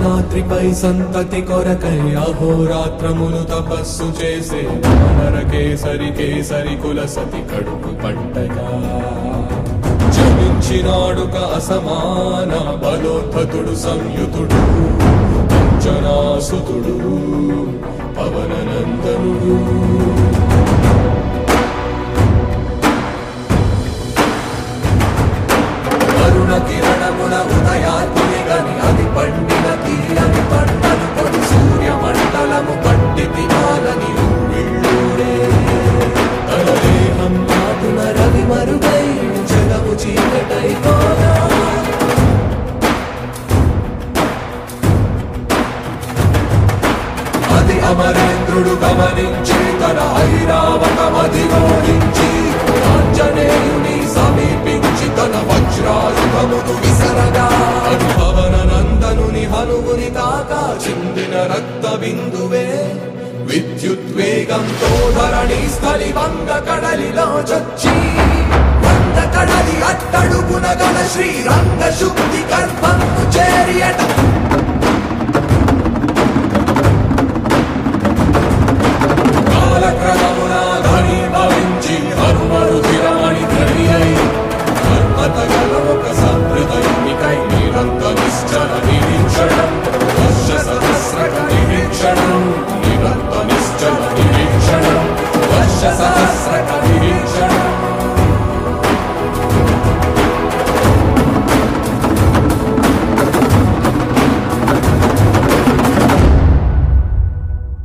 అంజనాద్రిపై సంతతి కొరకై అహోరాత్రములు తపస్సు చేసే నరకేసరి కేసరి కుల సతి కడుపు పంటగా జనించినాడుక అసమాన బలోద్ధతుడు సంయుతుడు అంజనాసుతుడు పవననందనుడు. అరుణ కిరణముల ఉదయాగ్నిగని అది పండిన తీరని పంటను కొడు సూర్యమండలము పట్టి తినాలని ఉళ్ళూరే తన దేహం నాటున రవి మరుగై జగము చీకటైపోగా అది అమరేంద్రుడు గమనించి తన ఐరావతమది ఓడించి ఆంజనేయుని సమీపించి తన వజ్రాయుధమును విసరగా అది పవననందనుని హనువుని తాకా చిందిన రక్త బిందువే విద్యుద్వేగంతో ధరణి స్థలి వంగ కడలిలో చొచ్చి వంద కడలి అట్టడుగున గల శ్రీరంగ శుద్ధి గర్భము చేరియట కాలక్రమమున ధని భవించి హనుమరుధిరమణి ధని అయి ధర్మతగల ఒక సంహృదయునికై నిరంత నిశ్చల నిరీక్షణం వర్ష సహస్రక నిరీక్షణం నిరంత నిశ్చల నిరీక్షణం వర్ష